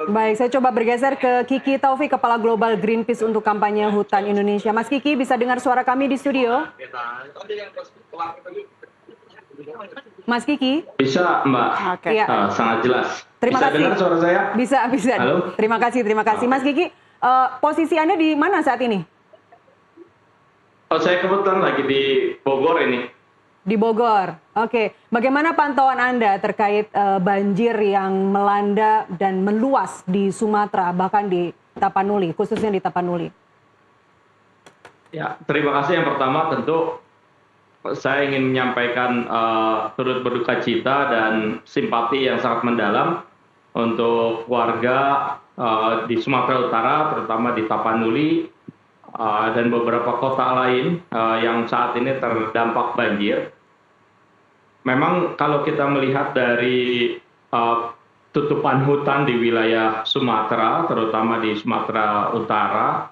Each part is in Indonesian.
Baik, saya coba bergeser ke Kiki Taufik, Kepala Global Greenpeace untuk kampanye hutan Indonesia. Mas Kiki, bisa dengar suara kami di studio? Mas Kiki? Bisa, Mbak. Oke. Ya. Sangat jelas. Terima Bisa kasih. dengar suara saya? Bisa. Halo? Terima kasih. Mas Kiki, posisi Anda di mana saat ini? Oh, saya kebetulan lagi di Bogor ini. Di Bogor. Oke. Bagaimana pantauan Anda terkait banjir yang melanda dan meluas di Sumatera, bahkan di Tapanuli, khususnya di Tapanuli? Ya, terima kasih. Yang pertama tentu saya ingin menyampaikan turut berduka cita dan simpati yang sangat mendalam untuk warga di Sumatera Utara, terutama di Tapanuli dan beberapa kota lain yang saat ini terdampak banjir. Memang kalau kita melihat dari tutupan hutan di wilayah Sumatera, terutama di Sumatera Utara,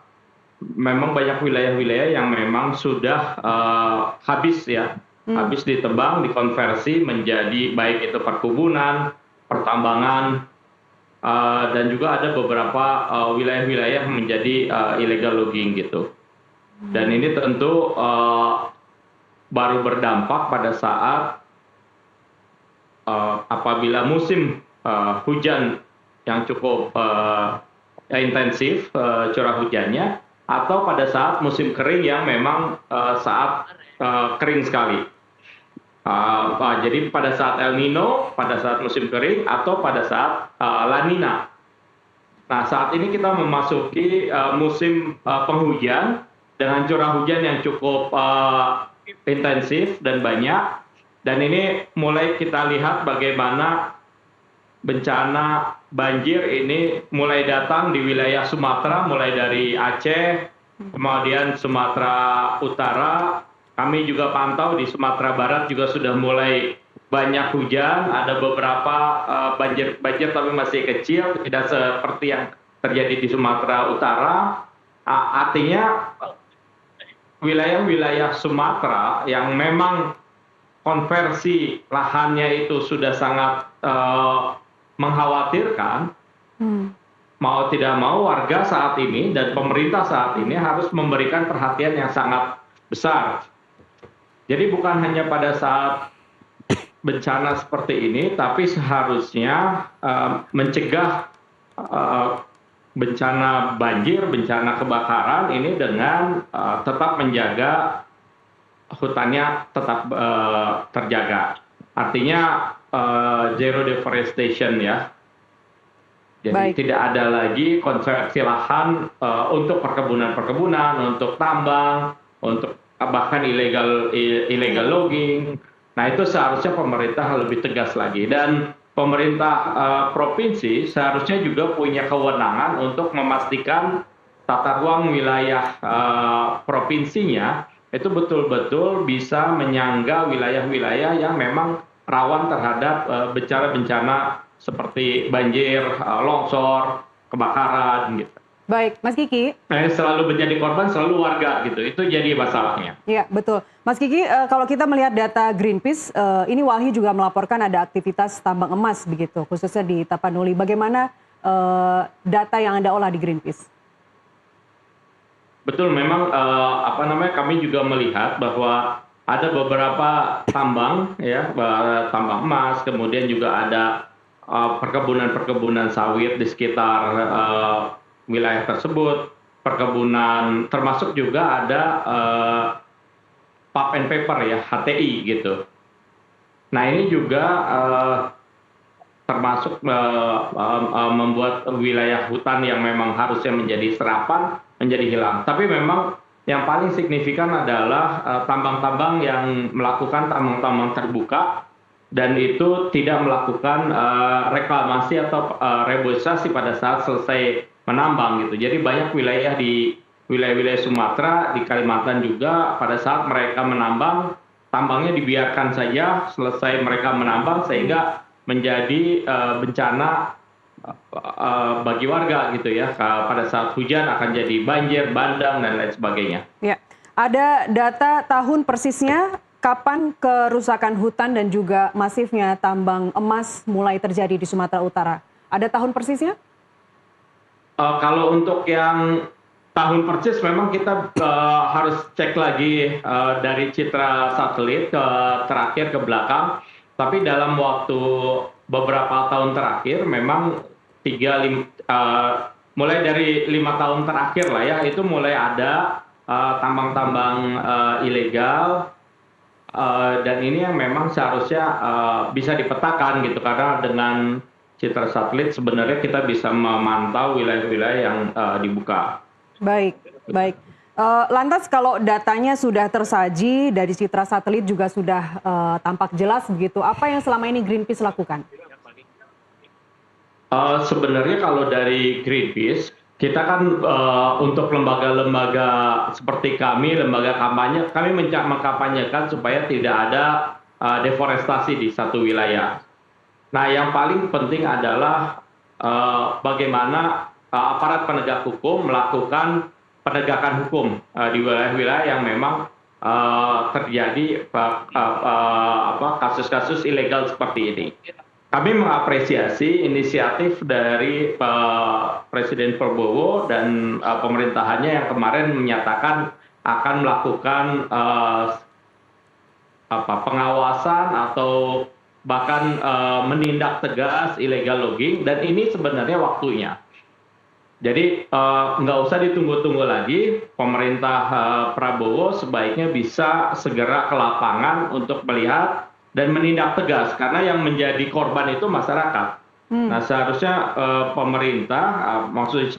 memang banyak wilayah-wilayah yang memang sudah habis ya, habis ditebang, dikonversi menjadi baik itu perkebunan, pertambangan, dan juga ada beberapa wilayah-wilayah menjadi illegal logging gitu. Dan ini tentu baru berdampak pada saat apabila musim hujan yang cukup intensif curah hujannya, atau pada saat musim kering yang memang saat kering sekali. Jadi pada saat El Nino, pada saat musim kering, atau pada saat La Nina. Nah, saat ini kita memasuki musim penghujan dengan curah hujan yang cukup intensif dan banyak. Dan ini mulai kita lihat bagaimana bencana banjir ini mulai datang di wilayah Sumatera, mulai dari Aceh, kemudian Sumatera Utara. Kami juga pantau di Sumatera Barat juga sudah mulai banyak hujan, ada beberapa banjir tapi masih kecil, tidak seperti yang terjadi di Sumatera Utara. Artinya wilayah-wilayah Sumatera yang memang konversi lahannya itu sudah sangat mengkhawatirkan, mau tidak mau warga saat ini dan pemerintah saat ini harus memberikan perhatian yang sangat besar. Jadi bukan hanya pada saat bencana seperti ini, tapi seharusnya mencegah bencana banjir, bencana kebakaran ini dengan tetap menjaga hutannya tetap terjaga. Artinya zero deforestation ya. Jadi tidak ada lagi konversi lahan untuk perkebunan, untuk tambang, untuk bahkan illegal logging. Nah, itu seharusnya pemerintah lebih tegas lagi, dan pemerintah provinsi seharusnya juga punya kewenangan untuk memastikan tata ruang wilayah provinsinya itu betul-betul bisa menyangga wilayah-wilayah yang memang rawan terhadap bencana-bencana seperti banjir, longsor, kebakaran gitu. Baik, Mas Kiki. Selalu menjadi korban selalu warga gitu, itu jadi masalahnya. Iya, betul. Mas Kiki, kalau kita melihat data Greenpeace, ini Walhi juga melaporkan ada aktivitas tambang emas begitu, khususnya di Tapanuli. Bagaimana data yang Anda olah di Greenpeace? Betul, memang kami juga melihat bahwa ada beberapa tambang ya, tambang emas, kemudian juga ada perkebunan sawit di sekitar wilayah tersebut, perkebunan, termasuk juga ada pulp and paper ya, HTI gitu. Nah, ini juga termasuk membuat wilayah hutan yang memang harusnya menjadi serapan menjadi hilang. Tapi memang yang paling signifikan adalah tambang-tambang yang melakukan tambang-tambang terbuka dan itu tidak melakukan reklamasi atau reboisasi pada saat selesai menambang gitu. Jadi banyak wilayah di wilayah-wilayah Sumatera, di Kalimantan juga pada saat mereka menambang, tambangnya dibiarkan saja selesai mereka menambang sehingga menjadi bencana bagi warga gitu ya. Pada saat hujan akan jadi banjir, bandang dan lain sebagainya. Ya, ada data tahun persisnya kapan kerusakan hutan dan juga masifnya tambang emas mulai terjadi di Sumatera Utara? Ada tahun persisnya? Kalau untuk yang tahun persis memang kita harus cek lagi dari citra satelit terakhir ke belakang. Tapi dalam waktu beberapa tahun terakhir memang mulai dari 5 tahun terakhir lah ya, itu mulai ada tambang-tambang ilegal. Dan ini yang memang seharusnya bisa dipetakan gitu, karena dengan citra satelit sebenarnya kita bisa memantau wilayah-wilayah yang dibuka. Baik, baik. Lantas kalau datanya sudah tersaji dari citra satelit juga sudah tampak jelas begitu, apa yang selama ini Greenpeace lakukan? Sebenarnya kalau dari Greenpeace, kita kan untuk lembaga-lembaga seperti kami, lembaga kampanye, kami mengkampanyekan supaya tidak ada deforestasi di satu wilayah. Nah, yang paling penting adalah bagaimana aparat penegak hukum melakukan penegakan hukum di wilayah-wilayah yang memang terjadi kasus-kasus ilegal seperti ini. Kami mengapresiasi inisiatif dari Presiden Prabowo dan pemerintahannya yang kemarin menyatakan akan melakukan pengawasan atau bahkan menindak tegas illegal logging, dan ini sebenarnya waktunya. Jadi nggak usah ditunggu-tunggu lagi, pemerintah Prabowo sebaiknya bisa segera ke lapangan untuk melihat dan menindak tegas, karena yang menjadi korban itu masyarakat. Nah, seharusnya pemerintah, maksudnya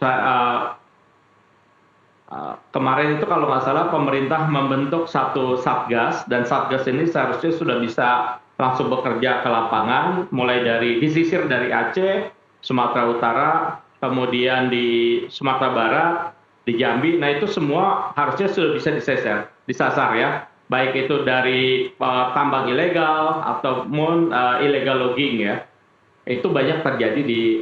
kemarin itu kalau nggak salah pemerintah membentuk satu satgas, dan satgas ini seharusnya sudah bisa langsung bekerja ke lapangan, mulai dari disisir dari Aceh, Sumatera Utara, kemudian di Sumatera Barat, di Jambi. Nah, itu semua harusnya sudah bisa disasar ya. Baik itu dari tambang ilegal ataupun illegal logging ya, itu banyak terjadi di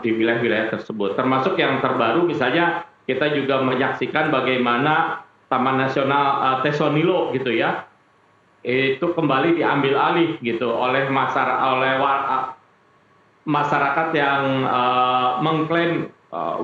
wilayah-wilayah tersebut. Termasuk yang terbaru misalnya kita juga menyaksikan bagaimana Taman Nasional Tesonilo gitu ya, itu kembali diambil alih gitu oleh masyarakat yang mengklaim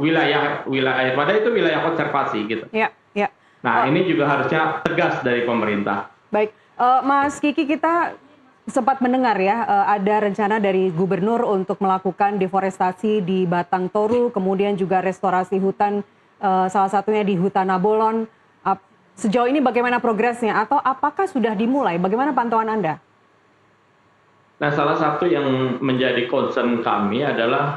wilayah padahal itu wilayah konservasi gitu. Ya, ya. Nah, ini juga harusnya tegas dari pemerintah. Baik, Mas Kiki, kita sempat mendengar ya, ada rencana dari gubernur untuk melakukan deforestasi di Batang Toru, kemudian juga restorasi hutan, salah satunya di Hutan Nabolon. Sejauh ini bagaimana progresnya atau apakah sudah dimulai? Bagaimana pantauan Anda? Nah, salah satu yang menjadi concern kami adalah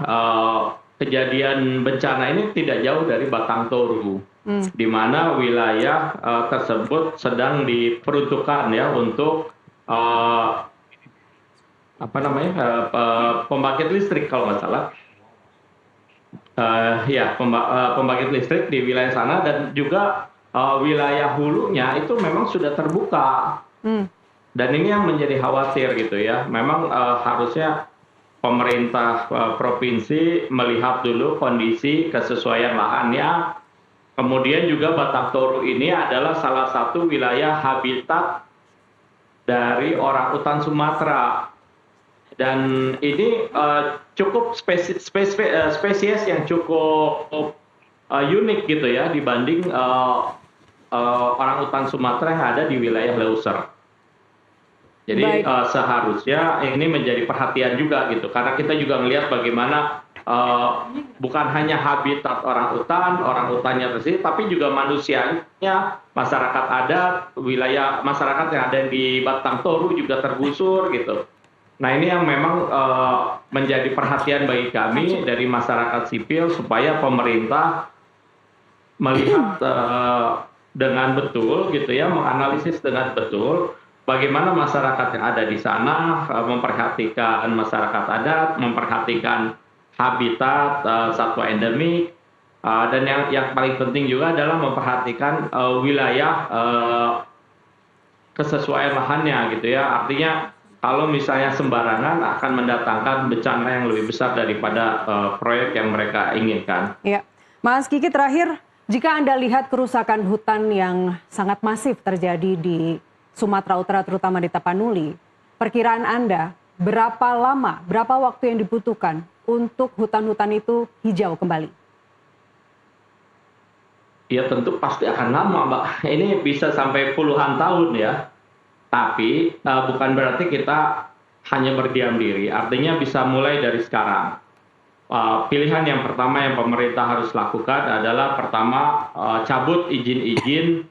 kejadian bencana ini tidak jauh dari Batang Toru, di mana wilayah tersebut sedang diperuntukkan ya untuk pembangkit listrik kalau nggak salah. Pembangkit listrik di wilayah sana, dan juga wilayah hulunya itu memang sudah terbuka. Dan ini yang menjadi khawatir gitu ya. Memang harusnya pemerintah provinsi melihat dulu kondisi kesesuaian lahannya. Kemudian juga Batang Toru ini adalah salah satu wilayah habitat dari orangutan Sumatera. Dan ini cukup spesies yang cukup unik gitu ya dibanding orangutan Sumatera yang ada di wilayah Leuser. Jadi seharusnya ini menjadi perhatian juga gitu, karena kita juga melihat bagaimana bukan hanya habitat orangutannya tersebut, tapi juga manusianya, masyarakat adat, wilayah masyarakat yang ada di Batang Toru juga tergusur gitu. Nah, ini yang memang menjadi perhatian bagi kami dari masyarakat sipil, supaya pemerintah melihat dengan betul gitu ya, menganalisis dengan betul bagaimana masyarakat yang ada di sana, memperhatikan masyarakat adat, memperhatikan habitat satwa endemik, dan yang paling penting juga adalah memperhatikan wilayah kesesuaian lahannya gitu ya. Artinya kalau misalnya sembarangan akan mendatangkan bencana yang lebih besar daripada proyek yang mereka inginkan. Ya, Mas Kiki, terakhir, jika Anda lihat kerusakan hutan yang sangat masif terjadi di Sumatera Utara, terutama di Tapanuli, perkiraan Anda berapa lama, berapa waktu yang dibutuhkan untuk hutan-hutan itu hijau kembali? Ya tentu pasti akan lama, Mbak. Ini bisa sampai puluhan tahun ya. Tapi bukan berarti kita hanya berdiam diri. Artinya bisa mulai dari sekarang. Pilihan yang pertama yang pemerintah harus lakukan adalah pertama cabut izin-izin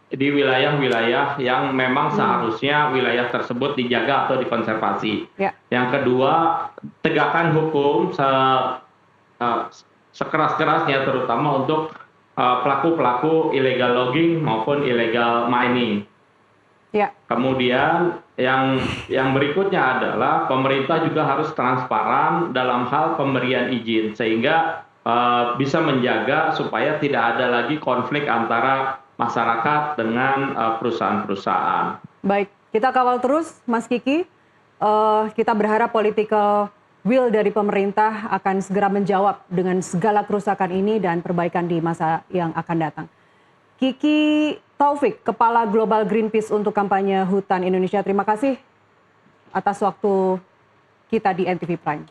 di wilayah-wilayah yang memang seharusnya wilayah tersebut dijaga atau dikonservasi. Ya. Yang kedua, tegakkan hukum sekeras-kerasnya terutama untuk pelaku-pelaku illegal logging maupun illegal mining. Ya. Kemudian yang berikutnya adalah pemerintah juga harus transparan dalam hal pemberian izin sehingga bisa menjaga supaya tidak ada lagi konflik antara masyarakat dengan perusahaan-perusahaan. Baik, kita kawal terus Mas Kiki. Kita berharap political will dari pemerintah akan segera menjawab dengan segala kerusakan ini dan perbaikan di masa yang akan datang. Kiki Taufik, Kepala Global Greenpeace untuk kampanye hutan Indonesia. Terima kasih atas waktu kita di NTV Prime.